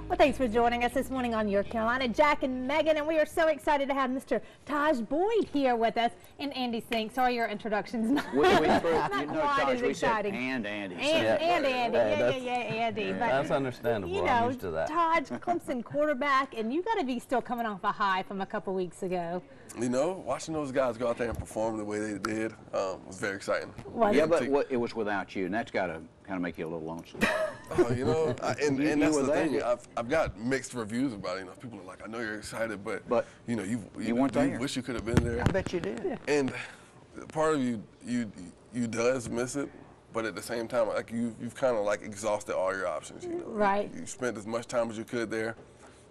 Well, thanks for joining us this morning on Your Carolina. Jack and Megan, and we are so excited to have Mr. Tajh Boyd here with us. And Andy Sink. Sorry, your introduction's not quite as exciting. And Andy. And Andy. Andy. Yeah, But, that's understandable. you know, I'm used to that. Tajh, Clemson quarterback, and you got to be still coming off a high from a couple weeks ago. You know, watching those guys go out there and perform the way they did was very exciting. Yeah, but it was without you, and that's got to kind of make you a little lonesome. You know, and that's the thing. I've got mixed reviews about it. You know, people are like, I know you're excited, but you know, you wish you could have been there. I bet you did. Yeah. And part of you does miss it, but at the same time, like you've kind of like exhausted all your options. You know, right? You spent as much time as you could there,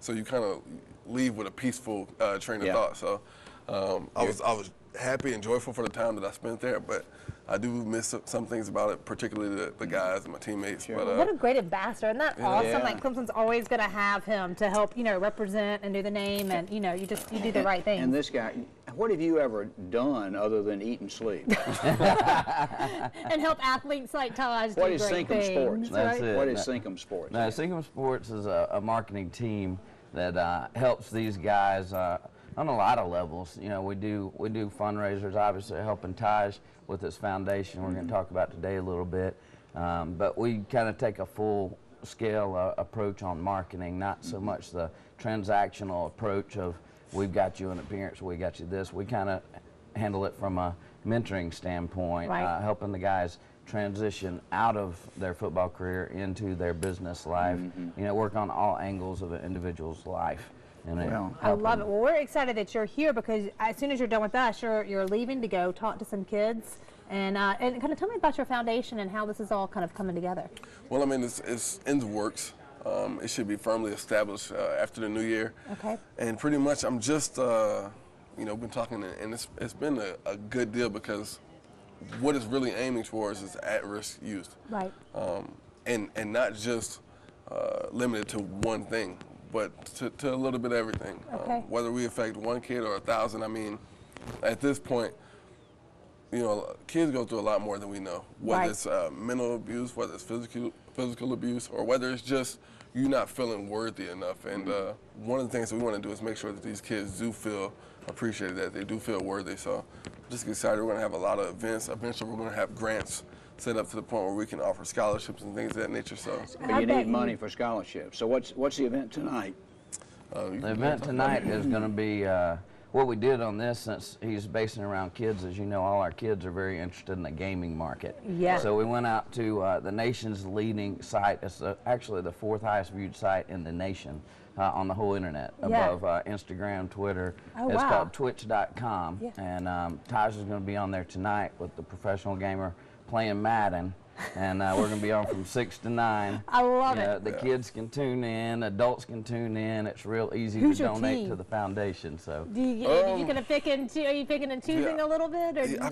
so you kind of leave with a peaceful train of thought. So I was happy and joyful for the time that I spent there, but I do miss some things about it, particularly the guys and my teammates. Sure. But, what a great ambassador. Isn't that awesome? Yeah. Like, Clemson's always going to have him to help, you know, represent and do the name, and, you know, you do the right thing. And this guy, what have you ever done other than eat and sleep? And help athletes like Tajh do What is great Sinkum things. Sports? That's it. What is Sinkum Sports? Now, Sinkum Sports is a marketing team that helps these guys on a lot of levels. You know, we do fundraisers, obviously helping Tajh with his foundation. We're going to talk about today a little bit, but we kind of take a full scale approach on marketing, not so much the transactional approach of we've got you an appearance, we got you this. We kind of handle it from a mentoring standpoint, right. Helping the guys transition out of their football career into their business life. You know, work on all angles of an individual's life. And I love it. Well, we're excited that you're here because as soon as you're done with us, you're leaving to go talk to some kids. And kind of tell me about your foundation and how this is all kind of coming together. well, I mean, it's in the works. It should be firmly established after the new year. Okay. And pretty much I'm just, you know, been talking, and it's been a good deal because what it's really aiming towards is at-risk youth. Right. And not just limited to one thing, but to a little bit of everything. Okay. Whether we affect one kid or 1,000, I mean, at this point, you know, kids go through a lot more than we know. Whether right. it's mental abuse, whether it's physical abuse, or whether it's just you not feeling worthy enough. And one of the things that we want to do is make sure that these kids do feel appreciated, that they do feel worthy. So I'm just excited. We're going to have a lot of events. Eventually, we're going to have grants set up to the point where we can offer scholarships and things of that nature. So, But you need money for scholarships. So what's the event tonight? the event tonight is going to be what we did on this, since he's basing around kids. As you know, all our kids are very interested in the gaming market. Yeah. So we went out to the nation's leading site. It's actually the 4th highest viewed site in the nation on the whole internet, above Instagram, Twitter. Oh, it's wow. called Twitch.com. Yeah. And Tajh is going to be on there tonight with the professional gamer playing Madden. And we're going to be on from 6 to 9. I love it. The kids can tune in, adults can tune in. It's real easy to donate to the foundation. So, are you going to pick and are you picking and choosing a little bit? Or I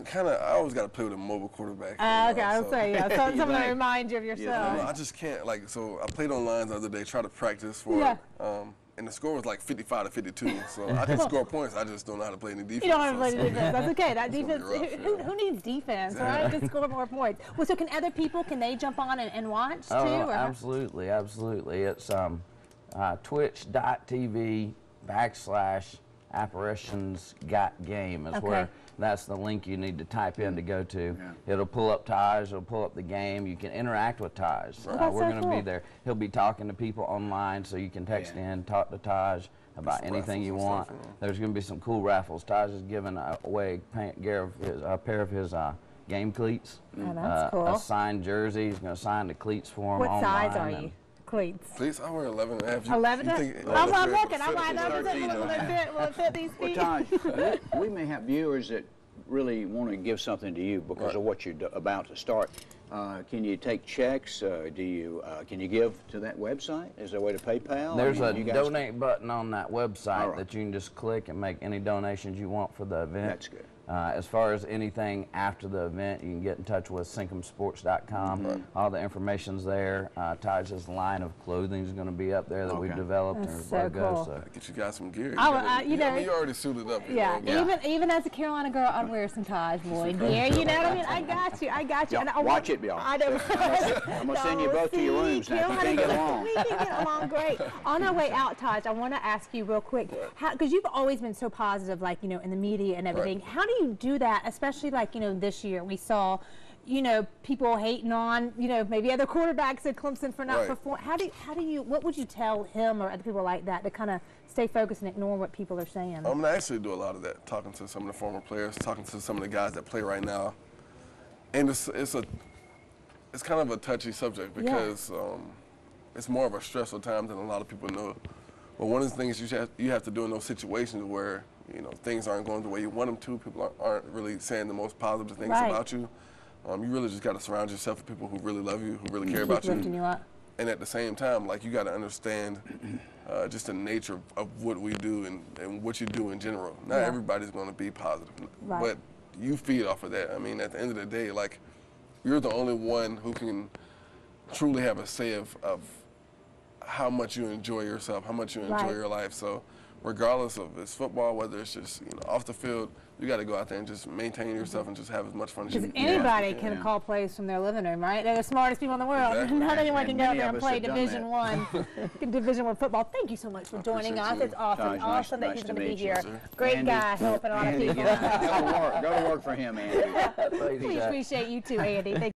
always got to play with a mobile quarterback. Okay, I'll say something to remind you of yourself. I just can't, like, so I played online the other day, tried to practice for it, and the score was like 55 to 52. So I can score points, I just don't know how to play any defense. You don't know how to play defense. That's okay. That defense. Rough, who needs defense, right? To score more points. Well, so can other people? Can they jump on and watch too? Oh, absolutely, absolutely. It's twitch.tv/apparitions.game is where. That's the link you need to type in to go to. Yeah. It'll pull up Tajh, it'll pull up the game. You can interact with Tajh. We're going to be there. He'll be talking to people online, so you can text in, talk to Tajh about anything you want. There's going to be some cool raffles. Tajh is giving away a pair of his game cleats. Oh, that's cool. A signed jersey. He's going to sign the cleats for him What online. size are you? Cleats. Cleats? I wear 11 and a half. 11? I'm looking. I'm like, will it fit these feet? Well, Tajh, we may have viewers that really want to give something to you because of what you're about to start. Can you take checks? Can you give to that website? Is there a way to PayPal? There's a donate button on that website that you can just click and make any donations you want for the event. That's good. As far as anything after the event, you can get in touch with syncumsports.com. All the information's there. Taj's line of clothing is going to be up there that we've developed. That's and so logo, cool. so. Get you guys some gear. You know, you already suited up. Yeah, even as a Carolina girl, I'd wear some Taj Boyd gear. You know what I mean? I got you. Watch it, y'all. I know. I'm going to send you both to your rooms now. You can't get along. We can get along great. On our way out, Taj, I want to ask you real quick, because you've always been so positive, like, you know, in the media and everything. Right. How do you do that, especially like, you know, this year we saw, you know, people hating on, you know, maybe other quarterbacks at Clemson for not performing. What would you tell him or other people like that to kind of stay focused and ignore what people are saying? I'm going to actually do a lot of that, talking to some of the former players, talking to some of the guys that play right now. And it's kind of a touchy subject because it's more of a stressful time than a lot of people know. But one of the things you have to do in those situations where, you know, things aren't going the way you want them to, people aren't really saying the most positive things about you. You really just got to surround yourself with people who really love you, who really care about you. Lifting you up. And at the same time, like, you got to understand just the nature of what we do and what you do in general. Not everybody's going to be positive, but you feed off of that. I mean, at the end of the day, like, you're the only one who can truly have a say of how much you enjoy yourself, how much you enjoy your life. So regardless of it's football, whether it's just, you know, off the field, you got to go out there and just maintain yourself and just have as much fun as you can. Because anybody can call plays from their living room, right? They're the smartest people in the world. Exactly. Not anyone can go out many there of and us play have done Division One football. Thank you so much for joining us. It's awesome. Taj, Awesome that nice he's to going to be meet you, here. sir. Great Andy. guy, helping a lot of people. Go to work for him, Andy. We appreciate you too, Andy. Thank